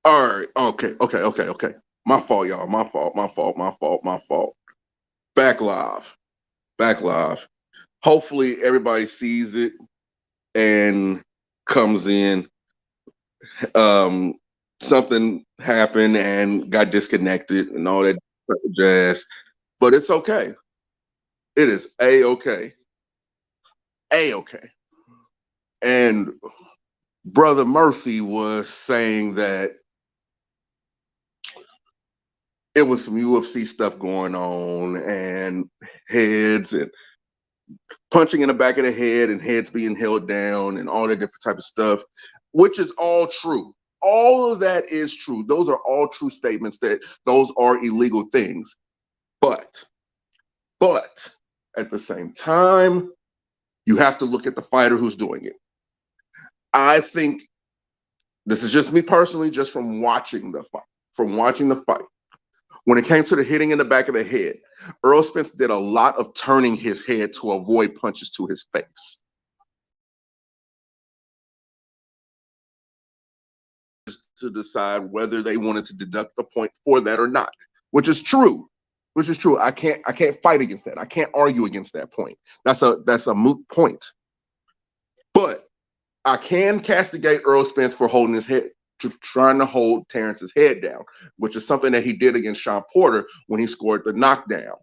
All right. Okay. My fault, y'all. My fault. Back live. Back live. Hopefully everybody sees it and comes in. Um, Something happened and got disconnected and all that jazz. But it's okay. It is a-okay. A-okay. And Brother Murphy was saying that it was some UFC stuff going on and heads and punching in the back of the head and heads being held down and all that different type of stuff, which is all true. All of that is true. Those are all true statements that those are illegal things. But, but at the same time, you have to look at the fighter who's doing it. I think this is just me personally, just from watching the fight. From watching the fight, when it came to the hitting in the back of the head, Earl Spence did a lot of turning his head to avoid punches to his face. To decide whether they wanted to deduct the point for that or not, which is true. Which is true. I can't fight against that. I can't argue against that point. That's a moot point. But I can castigate Earl Spence for holding his head, trying to hold Terrence's head down, which is something that he did against Sean Porter when he scored the knockdown,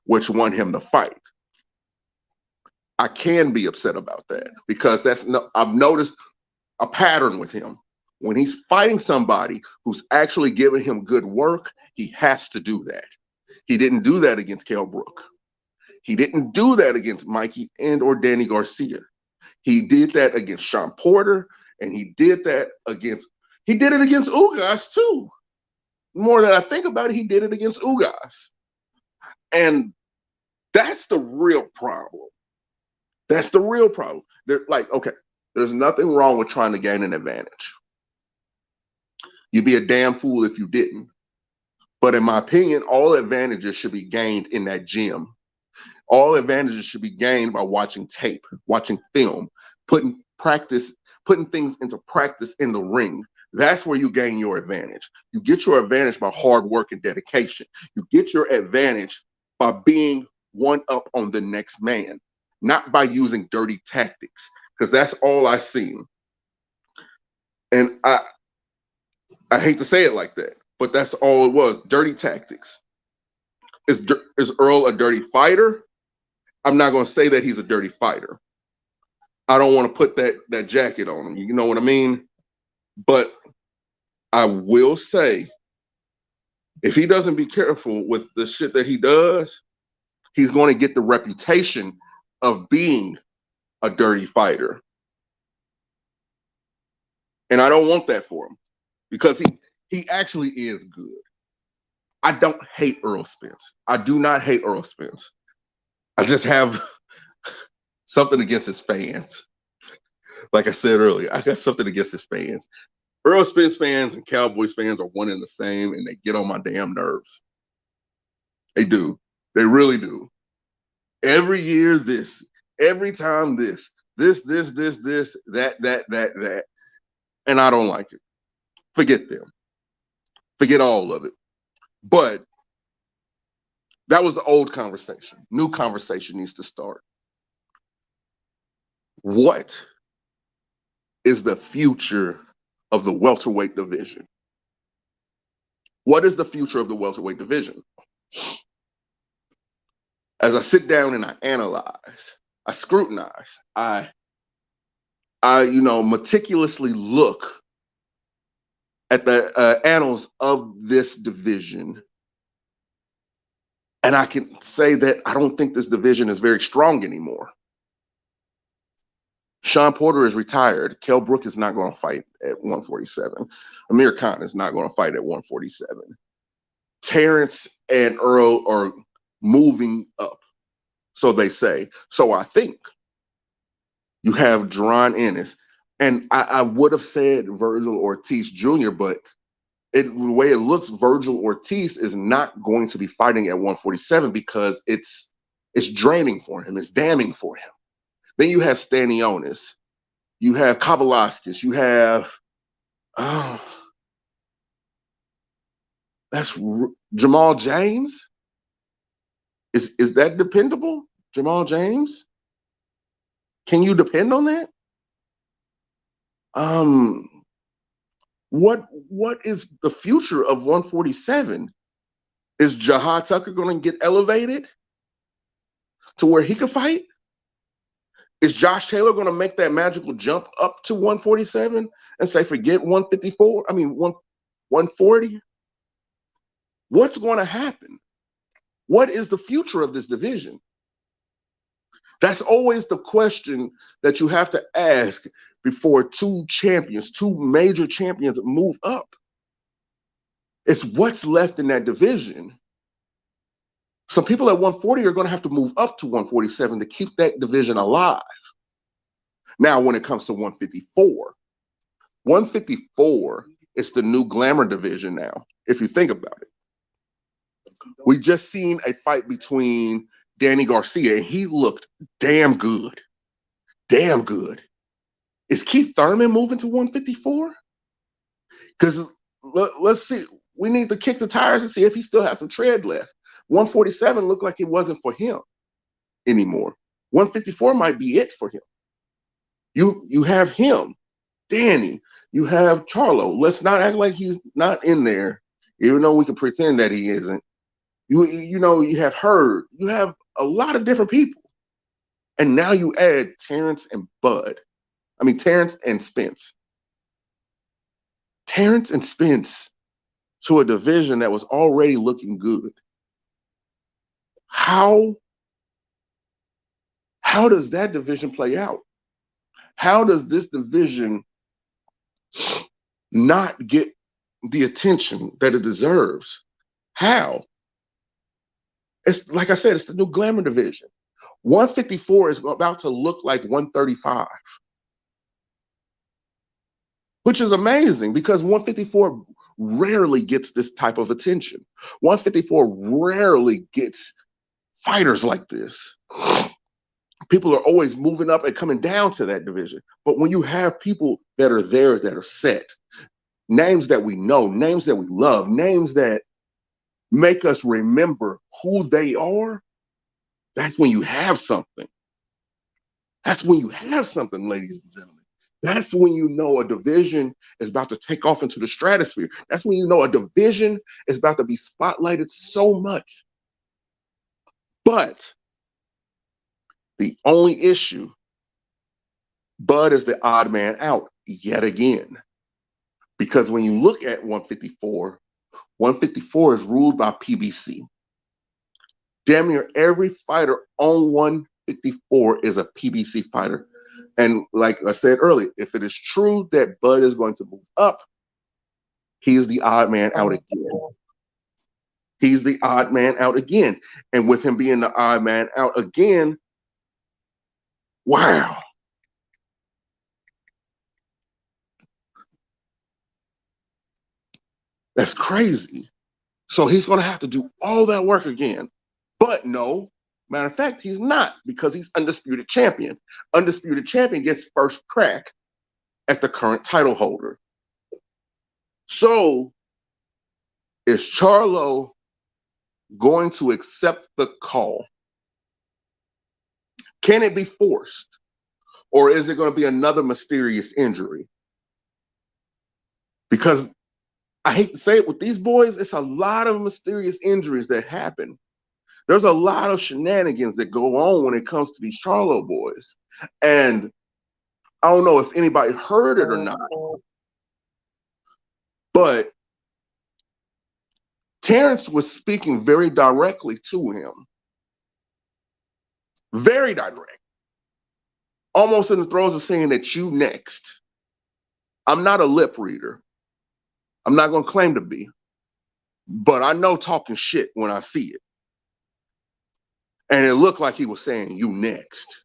which won him the fight. I can be upset about that because I've noticed a pattern with him. When he's fighting somebody who's actually giving him good work, he has to do that. He didn't do that against Kell Brook. He didn't do that against Mikey and or Danny Garcia. He did that against Sean Porter, and he did it against Ugas too. More than I think about it, he did it against Ugas. And that's the real problem. That's the real problem. Okay, there's nothing wrong with trying to gain an advantage. You'd be a damn fool if you didn't. But in my opinion, all advantages should be gained in that gym. All advantages should be gained by watching tape, watching film, putting things into practice in the ring. That's where you gain your advantage. You get your advantage by hard work and dedication. You get your advantage by being one up on the next man, not by using dirty tactics, because that's all I see. And I hate to say it like that, but that's all it was, dirty tactics. Is Earl a dirty fighter? I'm not going to say that he's a dirty fighter. I don't want to put that jacket on him. You know what I mean? But I will say, if he doesn't be careful with the shit that he does, he's going to get the reputation of being a dirty fighter. And I don't want that for him because he actually is good. I don't hate Earl Spence. I do not hate Earl Spence. I just have something against his fans. Like I said earlier, I got something against his fans. Earl Spence fans and Cowboys fans are one and the same, and they get on my damn nerves. They do. They really do. Every year, every time this, that. And I don't like it. Forget them. Forget all of it. But that was the old conversation. New conversation needs to start. What is the future of the welterweight division? What is the future of the welterweight division? As I sit down and I analyze, I scrutinize, I meticulously look at the annals of this division, and I can say that I don't think this division is very strong anymore. Sean Porter is retired. Kell Brook is not going to fight at 147. Amir Khan is not going to fight at 147. Terrence and Earl are moving up, so they say. So I think you have Jaron Ennis. And I would have said Virgil Ortiz Jr., but the way it looks, Virgil Ortiz is not going to be fighting at 147 because it's draining for him. It's damning for him. Then you have Stanionis. You have Kabalakis. You have Jamal James. Is that dependable? Jamal James? Can you depend on that? Um, what is the future of 147? Is Jahad Tucker going to get elevated to where he can fight? Is Josh Taylor going to make that magical jump up to 147 and say, forget 154? I mean, 140? What's going to happen? What is the future of this division? That's always the question that you have to ask before two major champions move up. It's what's left in that division. Some people at 140 are going to have to move up to 147 to keep that division alive. Now, when it comes to 154 is the new glamour division now, if you think about it. We just seen a fight between Danny Garcia, and he looked damn good. Damn good. Is Keith Thurman moving to 154? Because let's see. We need to kick the tires and see if he still has some tread left. 147 looked like it wasn't for him anymore. 154 might be it for him. You have him, Danny. You have Charlo. Let's not act like he's not in there, even though we can pretend that he isn't. You know, you have Hurd. You have a lot of different people. And now you add Terrence and Terrence and Spence. Terrence and Spence to a division that was already looking good. How does that division play out? How does this division not get the attention that it deserves? How? It's like I said, it's the new glamour division. 154 is about to look like 135, which is amazing because 154 rarely gets this type of attention. 154 rarely gets fighters like this. People are always moving up and coming down to that division. But when you have people that are there, that are set, names that we know, names that we love, names that make us remember who they are, that's when you have something. That's when you have something, ladies and gentlemen. That's when you know a division is about to take off into the stratosphere. That's when you know a division is about to be spotlighted so much. But the only issue, Bud is the odd man out yet again. Because when you look at 154, 154 is ruled by PBC. Damn near every fighter on 154 is a PBC fighter. And like I said earlier, if it is true that Bud is going to move up, he is the odd man out again. He's the odd man out again. And with him being the odd man out again, wow. That's crazy. So he's going to have to do all that work again. But no, matter of fact, he's not, because he's undisputed champion. Undisputed champion gets first crack at the current title holder. So is Charlo going to accept the call? Can it be forced? Or is it going to be another mysterious injury? Because I hate to say it, with these boys, it's a lot of mysterious injuries that happen. There's a lot of shenanigans that go on when it comes to these Charlo boys. And I don't know if anybody heard it or not, but Terrence was speaking very directly to him. Very direct. Almost in the throes of saying that you next. I'm not a lip reader. I'm not going to claim to be. But I know talking shit when I see it. And it looked like he was saying, you next.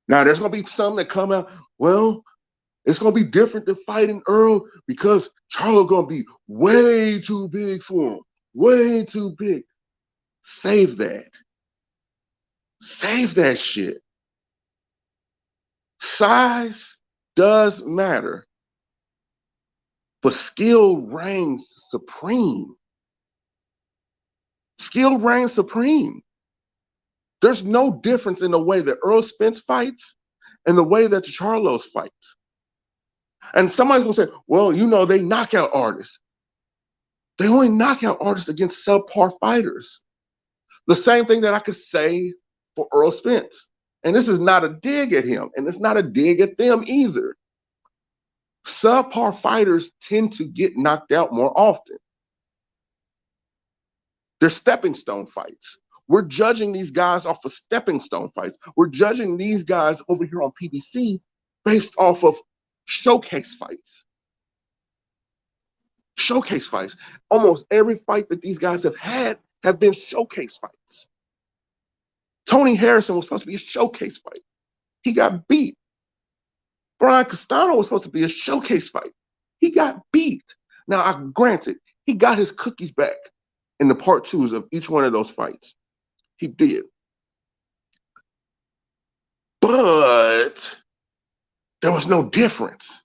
Now, there's going to be some that come out, well, it's going to be different than fighting Earl because Charlo going to be way too big for him. Way too big. Save that. Save that shit. Size does matter. but skill reigns supreme. Skill reigns supreme. There's no difference in the way that Errol Spence fights and the way that the Charlos fight. And somebody's gonna say, well, you know, they knockout artists. They only knock out artists against subpar fighters. The same thing that I could say for Errol Spence. And this is not a dig at him, and it's not a dig at them either. Subpar fighters tend to get knocked out more often. They're stepping stone fights. We're judging these guys off of stepping stone fights. We're judging these guys over here on PBC based off of showcase fights. Showcase fights. Almost every fight that these guys have had have been showcase fights. Tony Harrison was supposed to be a showcase fight. He got beat. Brian Castano was supposed to be a showcase fight. He got beat. Now, granted, he got his cookies back in the part twos of each one of those fights. He did. But there was no difference.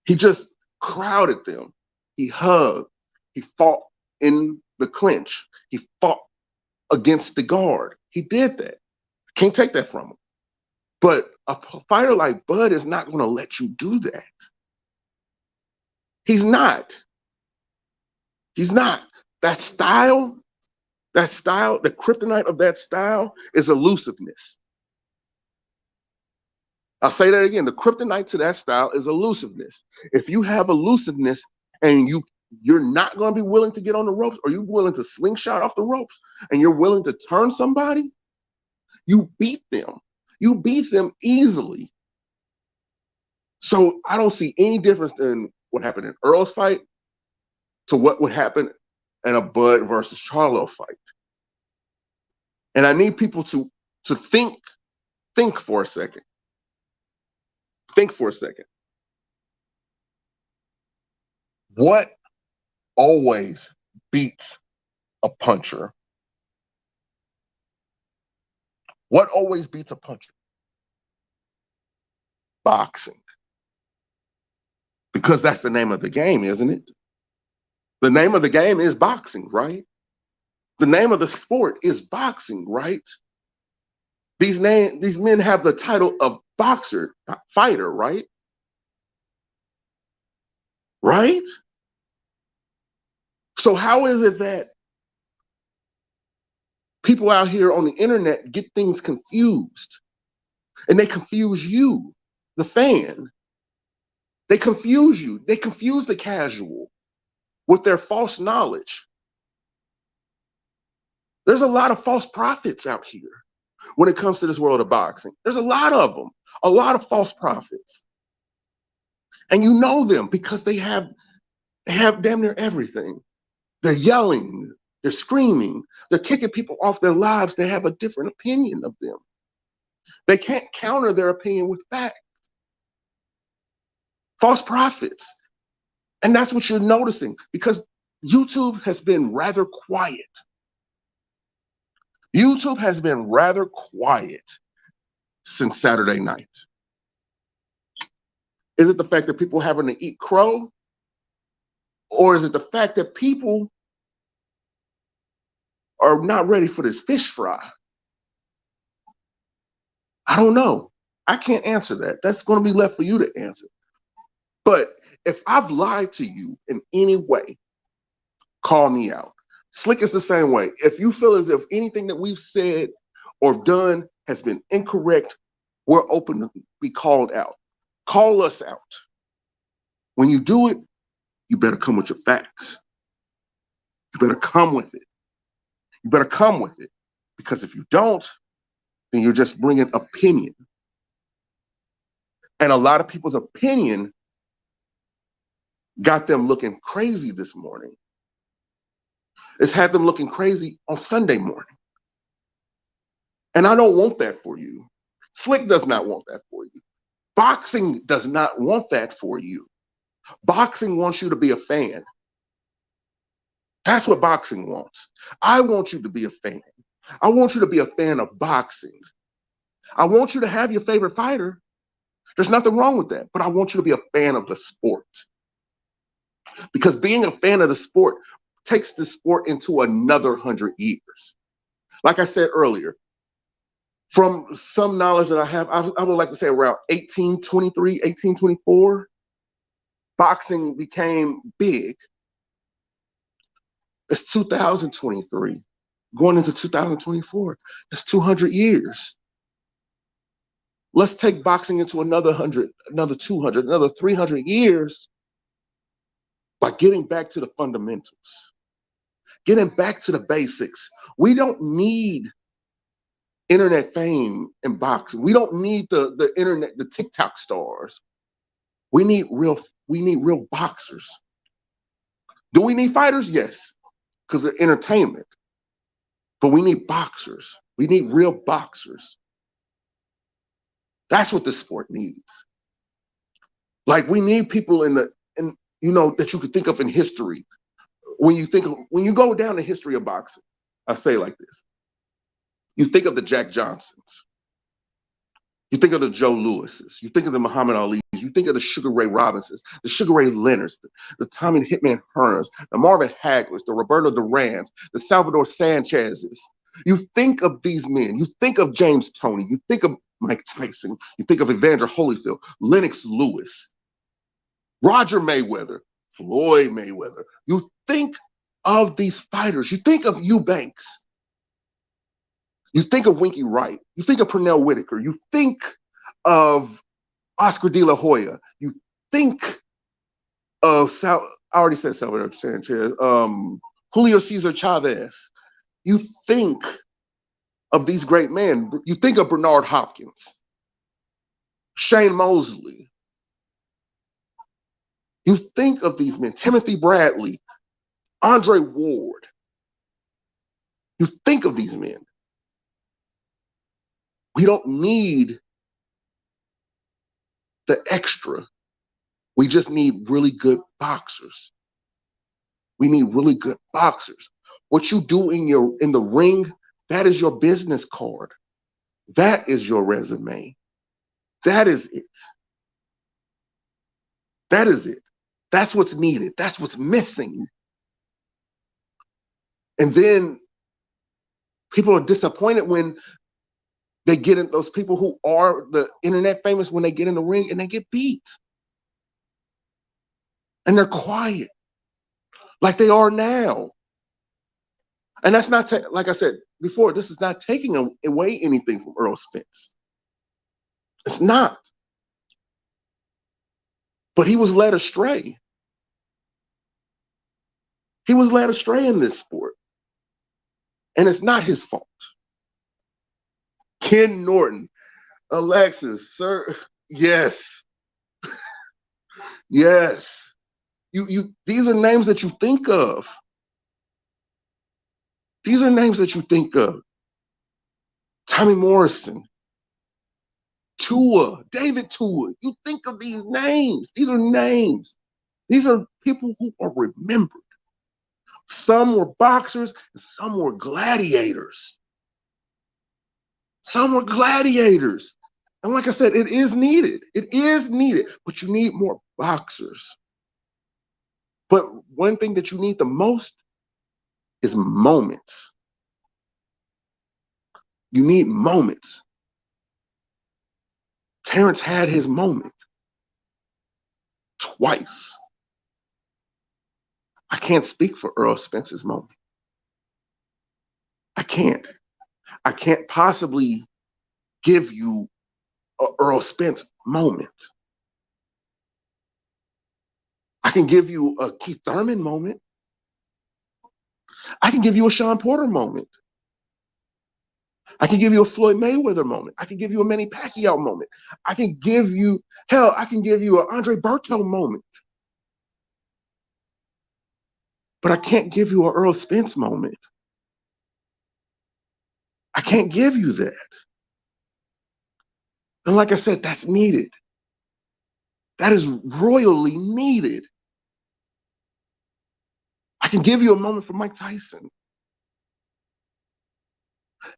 He just crowded them. He hugged. He fought in the clinch. He fought against the guard. He did that. Can't take that from him. But a fighter like Bud is not going to let you do that. He's not. He's not. That style, the kryptonite of that style is elusiveness. I'll say that again. The kryptonite to that style is elusiveness. If you have elusiveness and you're not going to be willing to get on the ropes, or you're willing to slingshot off the ropes, and you're willing to turn somebody, you beat them. You beat them easily. So I don't see any difference in what happened in Earl's fight to what would happen in a Bud versus Charlo fight. And I need people to think for a second. Think for a second. What always beats a puncher? What always beats a puncher? Boxing. Because that's the name of the game, isn't it? The name of the game is boxing, right? The name of the sport is boxing, right? These men have the title of boxer, not fighter, right? Right? So how is it that people out here on the internet get things confused? And they confuse you, the fan. They confuse you. They confuse the casual with their false knowledge. There's a lot of false prophets out here when it comes to this world of boxing. There's a lot of them, a lot of false prophets. And you know them because they have damn near everything. They're yelling, they're screaming, they're kicking people off their lives. They have a different opinion of them. They can't counter their opinion with facts. False prophets. And that's what you're noticing, because YouTube has been rather quiet. YouTube has been rather quiet since Saturday night. Is it the fact that people having to eat crow? Or is it the fact that people are not ready for this fish fry? I don't know. I can't answer that. That's going to be left for you to answer. But if I've lied to you in any way, call me out. Slick is the same way. If you feel as if anything that we've said or done has been incorrect, we're open to be called out. Call us out. When you do it, you better come with your facts. You better come with it. You better come with it. Because if you don't, then you're just bringing opinion. And a lot of people's opinion got them looking crazy this morning. It's had them looking crazy on Sunday morning. And I don't want that for you. Slick does not want that for you. Boxing does not want that for you. Boxing wants you to be a fan. That's what boxing wants. I want you to be a fan. I want you to be a fan of boxing. I want you to have your favorite fighter. There's nothing wrong with that, but I want you to be a fan of the sport. because being a fan of the sport takes the sport into another 100 years. Like I said earlier, from some knowledge that I have, I would like to say around 1823, 1824, boxing became big. It's 2023, going into 2024. It's 200 years. Let's take boxing into another 100, another 200, another 300 years by getting back to the fundamentals, getting back to the basics. We don't need internet fame in boxing. We don't need the internet, the TikTok stars. We need real boxers. Do we need fighters? Yes, because they're entertainment. But we need boxers. We need real boxers. That's what this sport needs. Like, we need people that you could think of in history. When you go down the history of boxing, I say it like this. You think of the Jack Johnsons. You think of the Joe Lewises. You think of the Muhammad Ali's. You think of the Sugar Ray Robinsons, the Sugar Ray Leonards, the Tommy the Hitman Hearns, the Marvin Haglers, the Roberto Durans, the Salvador Sanchez's. You think of these men. You think of James Toney. You think of Mike Tyson. You think of Evander Holyfield, Lennox Lewis, Roger Mayweather, Floyd Mayweather. You think of these fighters. You think of Eubanks. You think of Winky Wright. You think of Pernell Whitaker. You think of Oscar De La Hoya. You think of I already said Salvador Sanchez. Julio Cesar Chavez. You think of these great men. You think of Bernard Hopkins, Shane Mosley. You think of these men, Timothy Bradley, Andre Ward. You think of these men. We don't need the extra. We just need really good boxers. We need really good boxers. What you do in the ring, that is your business card. That is your resume. That is it. That is it. That's what's needed. That's what's missing. And then people are disappointed when they get in, those people who are the internet famous, when they get in the ring and they get beat. And they're quiet, like they are now. And that's not, like I said before, this is not taking away anything from Errol Spence. It's not. But he was led astray. He was led astray in this sport. And it's not his fault. Ken Norton, Alexis, sir, yes. Yes. These are names that you think of. These are names that you think of. Tommy Morrison, Tua, David Tua. You think of these names. These are names. These are people who are remembered. Some were boxers and some were gladiators. Some were gladiators. And like I said, it is needed. It is needed, but you need more boxers. But one thing that you need the most is moments. You need moments. Terrence had his moment twice. I can't speak for Errol Spence's moment. I can't. I can't possibly give you an Errol Spence moment. I can give you a Keith Thurman moment. I can give you a Shawn Porter moment. I can give you a Floyd Mayweather moment. I can give you a Manny Pacquiao moment. I can give you, hell, I can give you an Andre Berto moment. But I can't give you an Errol Spence moment. I can't give you that. And like I said, that's needed. That is royally needed. I can give you a moment for Mike Tyson.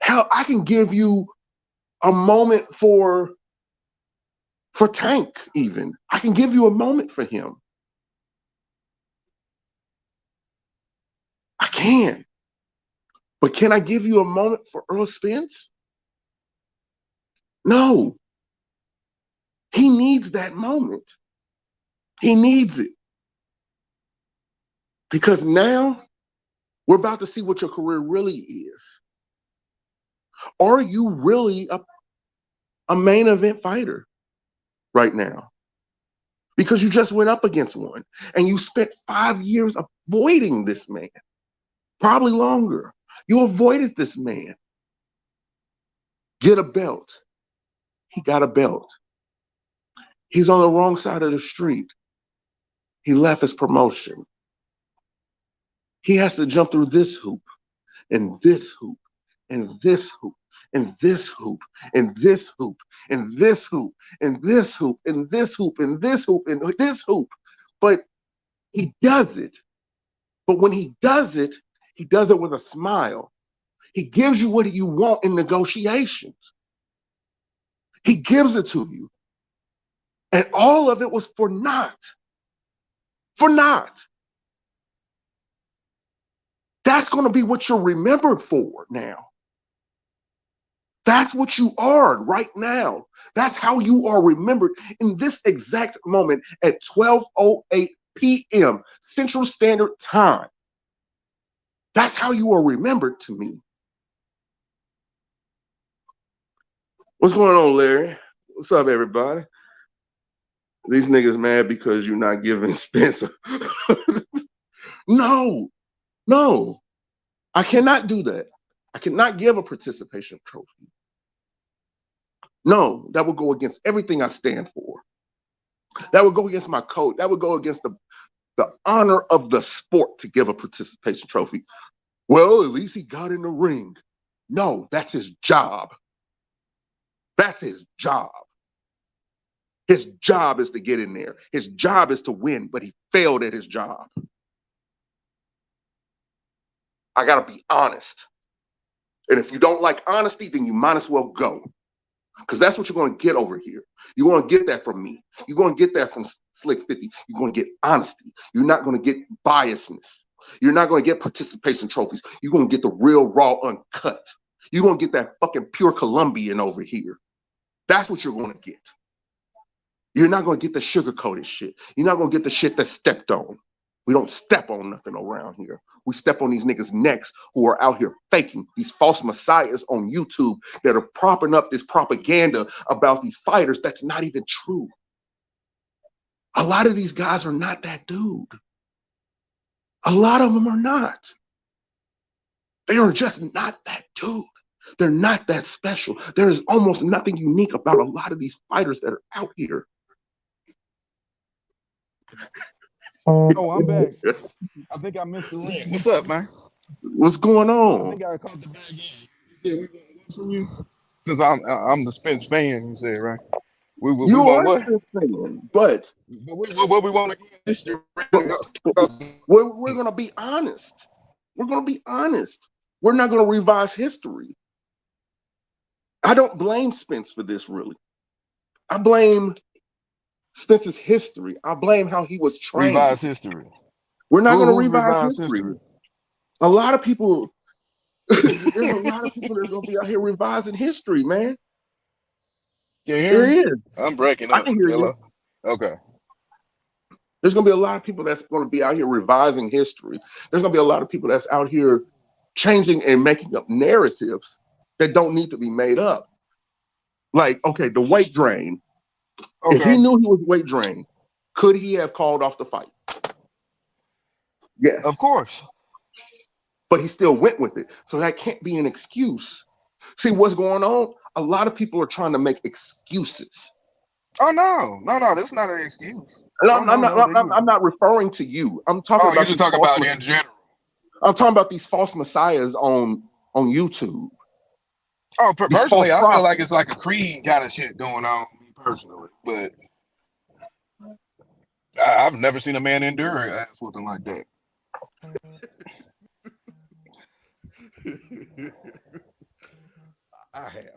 Hell, I can give you a moment for Tank even. I can give you a moment for him. can. But can I give you a moment for Earl Spence? No. He needs that moment. He needs it. Because now we're about to see what your career really is. Are you really a main event fighter right now? Because you just went up against one and you spent 5 years avoiding this man, probably longer. You avoided this man. Get a belt. He got a belt. He's on the wrong side of the street. He left his promotion. He has to jump through this hoop and this hoop and this hoop and this hoop and this hoop and this hoop and this hoop and this hoop and this hoop and this hoop. But he does it. But when he does it with a smile. He gives you what you want in negotiations. He gives it to you. And all of it was for naught. For naught. That's going to be what you're remembered for now. That's what you are right now. That's how you are remembered in this exact moment at 12:08 p.m. Central Standard Time. That's how you are remembered to me. What's going on, Larry? What's up, everybody? These niggas mad because you're not giving Spencer. No. I cannot do that. I cannot give a participation trophy. No, that would go against everything I stand for. That would go against my code. That would go against the honor of the sport to give a participation trophy. Well, at least he got in the ring. No, that's his job. That's his job. His job is to get in there. His job is to win, but he failed at his job. I gotta be honest. And if you don't like honesty, then you might as well go. Because that's what you're going to get over here. You're going to get that from me. You're going to get that from Slick 50. You're going to get honesty. You're not going to get biasness. You're not going to get participation trophies. You're going to get the real, raw, uncut. You're going to get that fucking pure Colombian over here. That's what you're going to get. You're not going to get the sugar-coated shit. You're not going to get the shit that's stepped on. We don't step on nothing around here. We step on these niggas' necks who are out here faking, these false messiahs on YouTube that are propping up this propaganda about these fighters that's not even true. A lot of these guys are not that dude. A lot of them are not. They are just not that dude. They're not that special. There is almost nothing unique about a lot of these fighters that are out here. Oh, I'm back. I think I missed the ring. What's up, man? What's going on? I think I caught the back end. You said we want what from you? Since I'm the Spence fan, you said, right? We you want are what? fan, but what we want to get this year. We're going to be honest. We're going to be honest. We're not going to revise history. I don't blame Spence for this, really. I blame Spence's history. I blame how he was trained. Revise history. We're not going to revise history. A lot of people, there's a lot of people that are going to be out here revising history, man. There is. I'm breaking up. I can hear you. Okay. There's going to be a lot of people that's going to be out here revising history. There's going to be a lot of people that's out here changing and making up narratives that don't need to be made up. Like, okay, the weight drain. Okay. If he knew he was weight drained, could he have called off the fight? Yes. Of course. But he still went with it. So that can't be an excuse. See what's going on? A lot of people are trying to make excuses. Oh, no, that's not an excuse. I'm not referring to you. I'm talking about. You're just talking about in general. I'm talking about these false messiahs on YouTube. Oh, personally, I feel like it's like a creed kind of shit going on, me personally. But I've never seen a man endure an ass whooping like that. I have.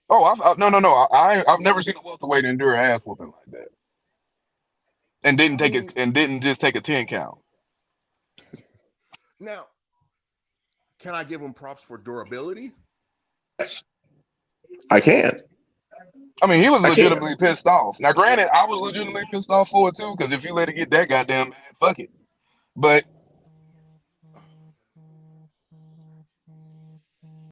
Oh, I've never seen a welterweight endure an ass whooping like that, and didn't just take a 10 count. Now, can I give him props for durability? Yes, I can. I mean, he was I can. legitimately pissed off. Now, granted, I was legitimately pissed off for it too, because if you let it get that goddamn bad, fuck it. But